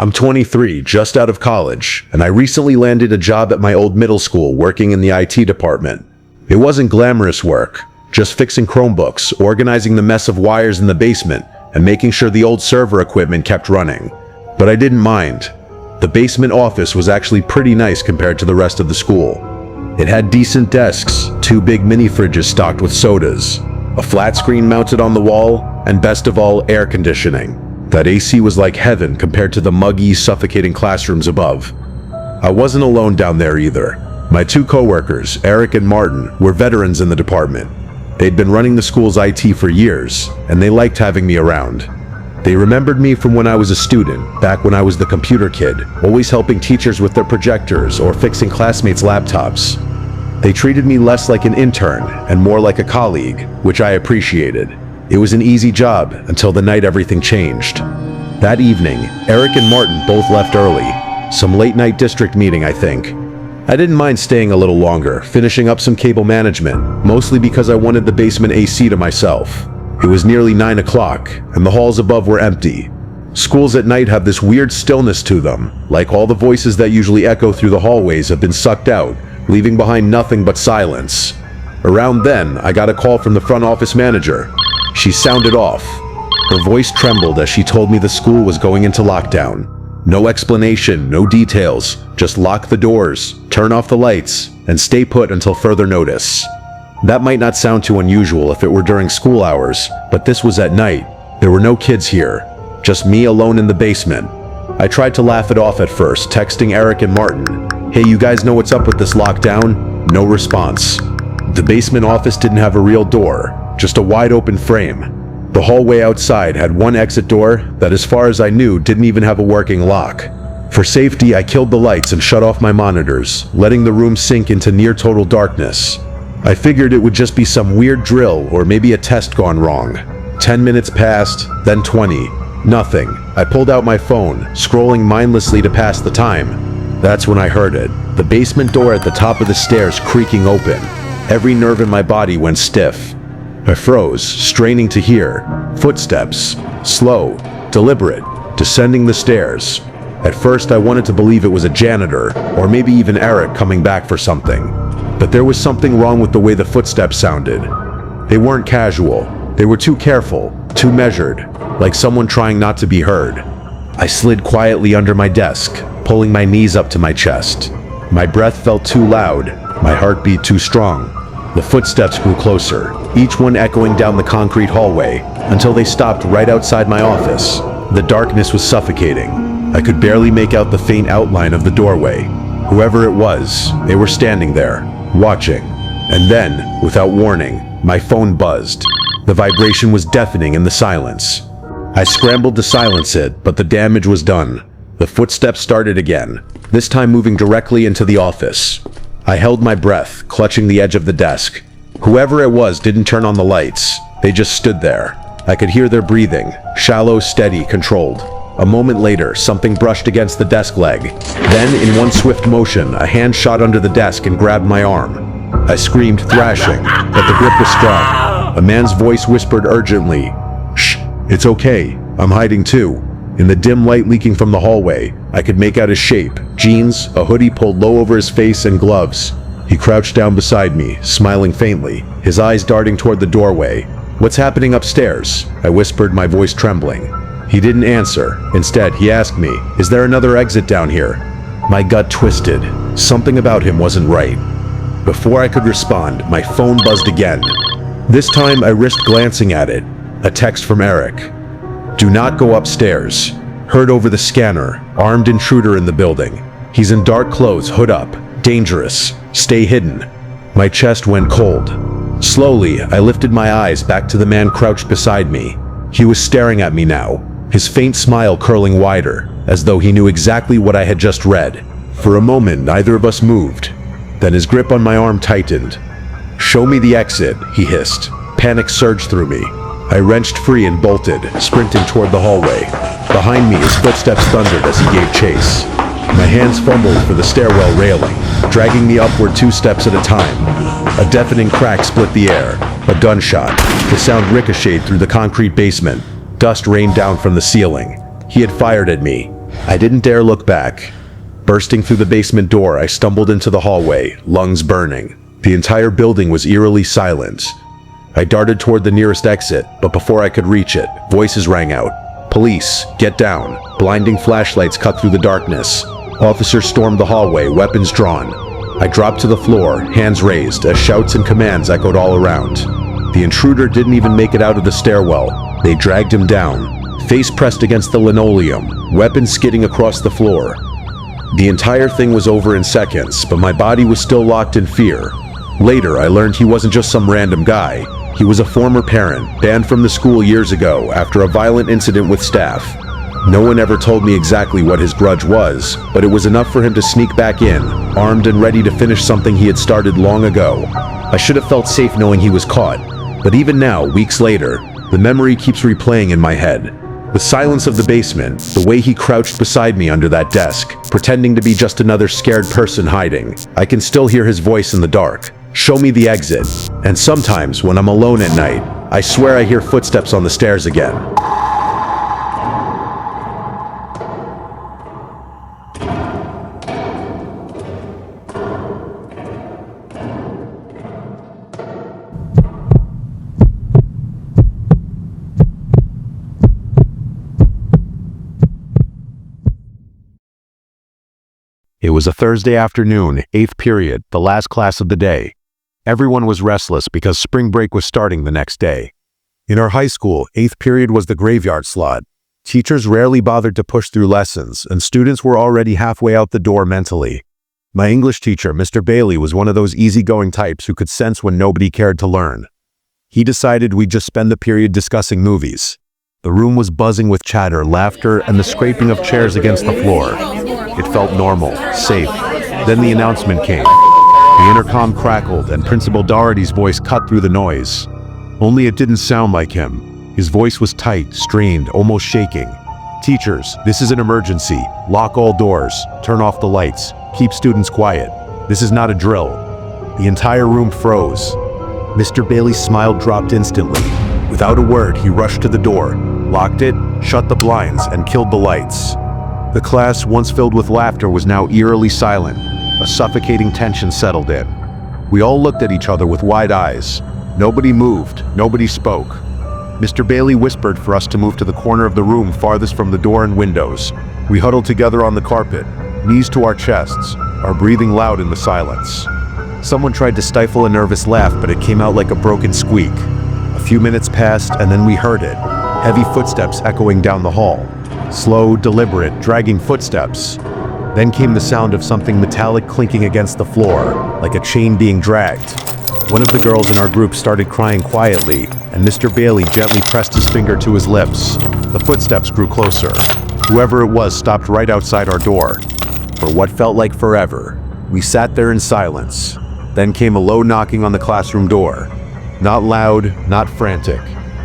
I'm 23, just out of college, and I recently landed a job at my old middle school working in the IT department. It wasn't glamorous work, just fixing Chromebooks, organizing the mess of wires in the basement, and making sure the old server equipment kept running. But I didn't mind. The basement office was actually pretty nice compared to the rest of the school. It had decent desks, 2 big mini fridges stocked with sodas, a flat screen mounted on the wall, and best of all, air conditioning. That AC was like heaven compared to the muggy, suffocating classrooms above. I wasn't alone down there either. My 2 coworkers, Eric and Martin, were veterans in the department. They'd been running the school's IT for years, and they liked having me around. They remembered me from when I was a student, back when I was the computer kid, always helping teachers with their projectors or fixing classmates' laptops. They treated me less like an intern and more like a colleague, which I appreciated. It was an easy job until the night everything changed. That evening, Eric and Martin both left early. Some late-night district meeting, I think. I didn't mind staying a little longer, finishing up some cable management, mostly because I wanted the basement AC to myself. It was nearly 9 o'clock, and the halls above were empty. Schools at night have this weird stillness to them, like all the voices that usually echo through the hallways have been sucked out, leaving behind nothing but silence. Around then, I got a call from the front office manager. She sounded off. Her voice trembled as she told me the school was going into lockdown. No explanation, no details, just lock the doors, turn off the lights, and stay put until further notice. That might not sound too unusual if it were during school hours, but this was at night. There were no kids here, just me alone in the basement. I tried to laugh it off at first, texting Eric and Martin, "Hey, you guys know what's up with this lockdown?" No response. The basement office didn't have a real door, just a wide open frame. The hallway outside had one exit door that, as far as I knew, didn't even have a working lock. For safety, I killed the lights and shut off my monitors, letting the room sink into near total darkness. I figured it would just be some weird drill or maybe a test gone wrong. 10 minutes passed, then 20. Nothing. I pulled out my phone, scrolling mindlessly to pass the time. That's when I heard it. The basement door at the top of the stairs creaking open. Every nerve in my body went stiff. I froze, straining to hear. Footsteps. Slow, deliberate, descending the stairs. At first I wanted to believe it was a janitor, or maybe even Eric coming back for something. But there was something wrong with the way the footsteps sounded. They weren't casual. They were too careful, too measured, like someone trying not to be heard. I slid quietly under my desk, pulling my knees up to my chest. My breath felt too loud, my heartbeat too strong. The footsteps grew closer, each one echoing down the concrete hallway, until they stopped right outside my office. The darkness was suffocating. I could barely make out the faint outline of the doorway. Whoever it was, they were standing there, watching. And then, without warning, my phone buzzed. The vibration was deafening in the silence. I scrambled to silence it, but the damage was done. The footsteps started again, this time moving directly into the office. I held my breath, clutching the edge of the desk. Whoever it was didn't turn on the lights. They just stood there. I could hear their breathing, shallow, steady, controlled. A moment later, something brushed against the desk leg. Then, in one swift motion, a hand shot under the desk and grabbed my arm. I screamed, thrashing, but the grip was strong. A man's voice whispered urgently, "Shh, it's okay. I'm hiding too." In the dim light leaking from the hallway, I could make out his shape, jeans, a hoodie pulled low over his face, and gloves. He crouched down beside me, smiling faintly, his eyes darting toward the doorway. "What's happening upstairs?" I whispered, my voice trembling. He didn't answer. Instead, he asked me, "Is there another exit down here?" My gut twisted. Something about him wasn't right. Before I could respond, my phone buzzed again. This time, I risked glancing at it. A text from Eric. "Do not go upstairs. Heard over the scanner. Armed intruder in the building. He's in dark clothes, hood up. Dangerous. Stay hidden." My chest went cold. Slowly, I lifted my eyes back to the man crouched beside me. He was staring at me now, his faint smile curling wider, as though he knew exactly what I had just read. For a moment, neither of us moved. Then his grip on my arm tightened. "Show me the exit," he hissed. Panic surged through me. I wrenched free and bolted, sprinting toward the hallway. Behind me, his footsteps thundered as he gave chase. My hands fumbled for the stairwell railing, dragging me upward 2 steps at a time. A deafening crack split the air. A gunshot. The sound ricocheted through the concrete basement. Dust rained down from the ceiling. He had fired at me. I didn't dare look back. Bursting through the basement door, I stumbled into the hallway, lungs burning. The entire building was eerily silent. I darted toward the nearest exit, but before I could reach it, voices rang out. "Police, get down." Blinding flashlights cut through the darkness. Officers stormed the hallway, weapons drawn. I dropped to the floor, hands raised, as shouts and commands echoed all around. The intruder didn't even make it out of the stairwell. They dragged him down, face pressed against the linoleum, weapons skidding across the floor. The entire thing was over in seconds, but my body was still locked in fear. Later, I learned he wasn't just some random guy. He was a former parent, banned from the school years ago after a violent incident with staff. No one ever told me exactly what his grudge was, but it was enough for him to sneak back in, armed and ready to finish something he had started long ago. I should have felt safe knowing he was caught, but even now, weeks later, the memory keeps replaying in my head. The silence of the basement, the way he crouched beside me under that desk, pretending to be just another scared person hiding. I can still hear his voice in the dark. "Show me the exit." And sometimes, when I'm alone at night, I swear I hear footsteps on the stairs again. It was a Thursday afternoon, 8th period, the last class of the day. Everyone was restless because spring break was starting the next day. In our high school, 8th period was the graveyard slot. Teachers rarely bothered to push through lessons, and students were already halfway out the door mentally. My English teacher, Mr. Bailey, was one of those easygoing types who could sense when nobody cared to learn. He decided we'd just spend the period discussing movies. The room was buzzing with chatter, laughter, and the scraping of chairs against the floor. It felt normal, safe. Then the announcement came. The intercom crackled, and Principal Doherty's voice cut through the noise. Only it didn't sound like him. His voice was tight, strained, almost shaking. "Teachers, this is an emergency. Lock all doors. Turn off the lights. Keep students quiet. This is not a drill." The entire room froze. Mr. Bailey's smile dropped instantly. Without a word, he rushed to the door, locked it, shut the blinds, and killed the lights. The class, once filled with laughter, was now eerily silent. A suffocating tension settled in. We all looked at each other with wide eyes. Nobody moved, nobody spoke. Mr. Bailey whispered for us to move to the corner of the room farthest from the door and windows. We huddled together on the carpet, knees to our chests, our breathing loud in the silence. Someone tried to stifle a nervous laugh, but it came out like a broken squeak. A few minutes passed, and then we heard it. Heavy footsteps echoing down the hall. Slow, deliberate, dragging footsteps. Then came the sound of something metallic clinking against the floor, like a chain being dragged. One of the girls in our group started crying quietly, and Mr. Bailey gently pressed his finger to his lips. The footsteps grew closer. Whoever it was stopped right outside our door. For what felt like forever, we sat there in silence. Then came a low knocking on the classroom door. Not loud, not frantic.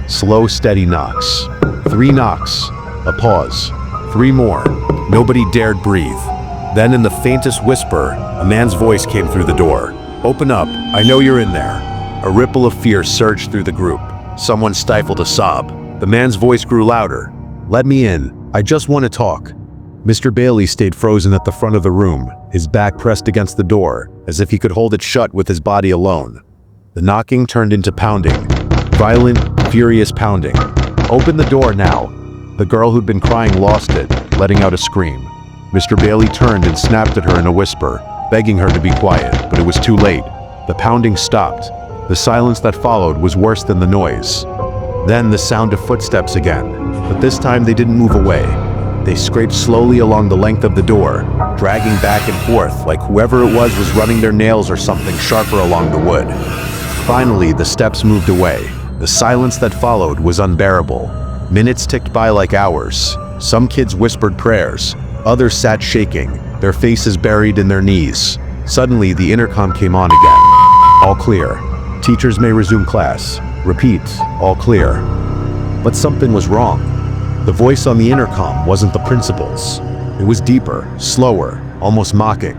Slow, steady knocks. 3 knocks. A pause. 3 more. Nobody dared breathe. Then in the faintest whisper, a man's voice came through the door. "Open up. I know you're in there." A ripple of fear surged through the group. Someone stifled a sob. The man's voice grew louder. "Let me in. I just want to talk." Mr. Bailey stayed frozen at the front of the room, his back pressed against the door, as if he could hold it shut with his body alone. The knocking turned into pounding. Violent, furious pounding. "Open the door now." The girl who'd been crying lost it, letting out a scream. Mr. Bailey turned and snapped at her in a whisper, begging her to be quiet, but it was too late. The pounding stopped. The silence that followed was worse than the noise. Then the sound of footsteps again, but this time they didn't move away. They scraped slowly along the length of the door, dragging back and forth like whoever it was running their nails or something sharper along the wood. Finally, the steps moved away. The silence that followed was unbearable. Minutes ticked by like hours. Some kids whispered prayers. Others sat shaking, their faces buried in their knees. Suddenly, the intercom came on again. "All clear. Teachers may resume class. Repeat, all clear." But something was wrong. The voice on the intercom wasn't the principal's. It was deeper, slower, almost mocking.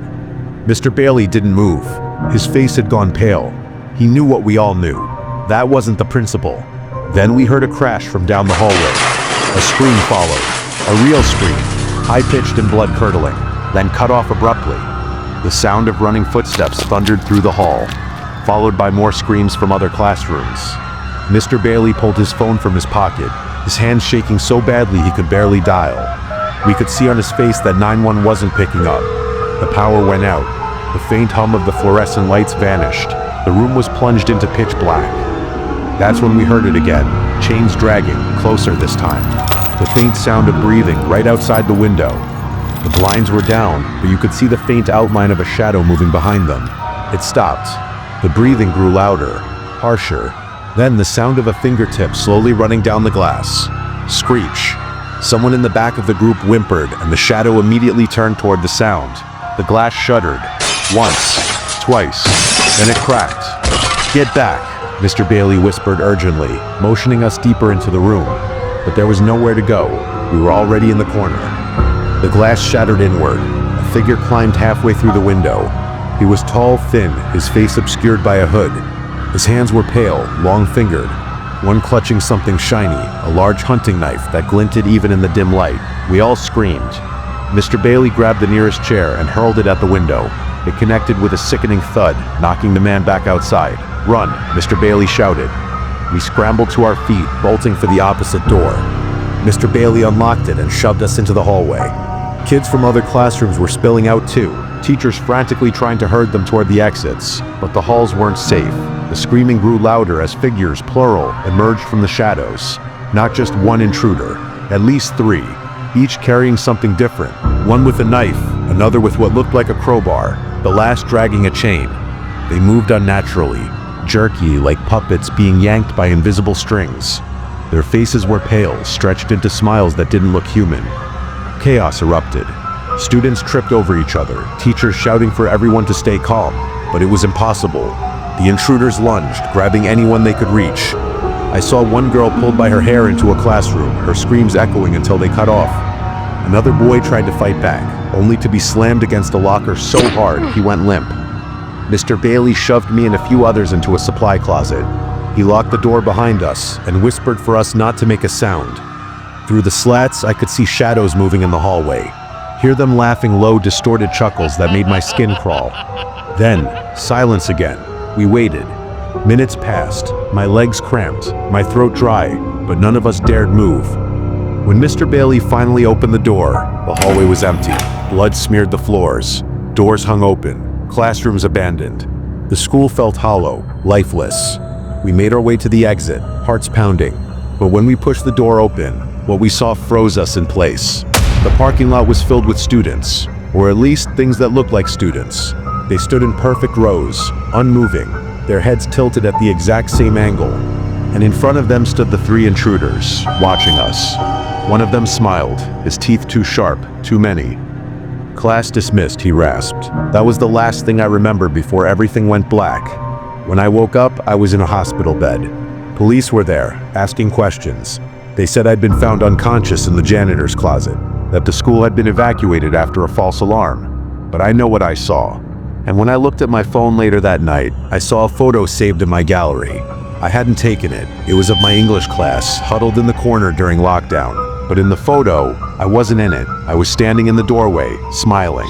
Mr. Bailey didn't move. His face had gone pale. He knew what we all knew. That wasn't the principal. Then we heard a crash from down the hallway. A scream followed. A real scream. high-pitched and blood-curdling, then cut off abruptly. The sound of running footsteps thundered through the hall, followed by more screams from other classrooms. Mr. Bailey pulled his phone from his pocket, his hands shaking so badly he could barely dial. We could see on his face that 911 wasn't picking up. The power went out. The faint hum of the fluorescent lights vanished. The room was plunged into pitch black. That's when we heard it again, chains dragging, closer this time. The faint sound of breathing right outside the window. The blinds were down, but you could see the faint outline of a shadow moving behind them. It stopped. The breathing grew louder, harsher. Then the sound of a fingertip slowly running down the glass. Screech. Someone in the back of the group whimpered, and the shadow immediately turned toward the sound. The glass shuddered. Once. Twice. Then it cracked. "Get back," Mr. Bailey whispered urgently, motioning us deeper into the room. But there was nowhere to go. We were already in the corner. The glass shattered inward. A figure climbed halfway through the window. He was tall, thin, his face obscured by a hood. His hands were pale, long-fingered, one clutching something shiny, a large hunting knife that glinted even in the dim light. We all screamed. Mr. Bailey grabbed the nearest chair and hurled it at the window. It connected with a sickening thud, knocking the man back outside. "Run," Mr. Bailey shouted. We scrambled to our feet, bolting for the opposite door. Mr. Bailey unlocked it and shoved us into the hallway. Kids from other classrooms were spilling out too, teachers frantically trying to herd them toward the exits, but the halls weren't safe. The screaming grew louder as figures, plural, emerged from the shadows. Not just one intruder, at least three, each carrying something different. One with a knife, another with what looked like a crowbar, the last dragging a chain. They moved unnaturally, jerky, like puppets being yanked by invisible strings. Their faces were pale, stretched into smiles that didn't look human. Chaos erupted. Students tripped over each other, teachers shouting for everyone to stay calm, but it was impossible. The intruders lunged, grabbing anyone they could reach. I saw one girl pulled by her hair into a classroom, her screams echoing until they cut off. Another boy tried to fight back, only to be slammed against a locker so hard he went limp. Mr. Bailey shoved me and a few others into a supply closet. He locked the door behind us and whispered for us not to make a sound. Through the slats, I could see shadows moving in the hallway. Hear them laughing low, distorted chuckles that made my skin crawl. Then, silence again. We waited. Minutes passed, my legs cramped, my throat dry, but none of us dared move. When Mr. Bailey finally opened the door, the hallway was empty. Blood smeared the floors. Doors hung open. Classrooms abandoned. The school felt hollow, lifeless. We made our way to the exit, hearts pounding. But when we pushed the door open, what we saw froze us in place. The parking lot was filled with students, or at least things that looked like students. They stood in perfect rows, unmoving, their heads tilted at the exact same angle. And in front of them stood the three intruders, watching us. One of them smiled, his teeth too sharp, too many. "Class dismissed," he rasped. That was the last thing I remembered before everything went black. When I woke up, I was in a hospital bed. Police were there, asking questions. They said I'd been found unconscious in the janitor's closet, that the school had been evacuated after a false alarm. But I know what I saw. And when I looked at my phone later that night, I saw a photo saved in my gallery. I hadn't taken it. It was of my English class, huddled in the corner during lockdown. But in the photo, I wasn't in it. I was standing in the doorway, smiling.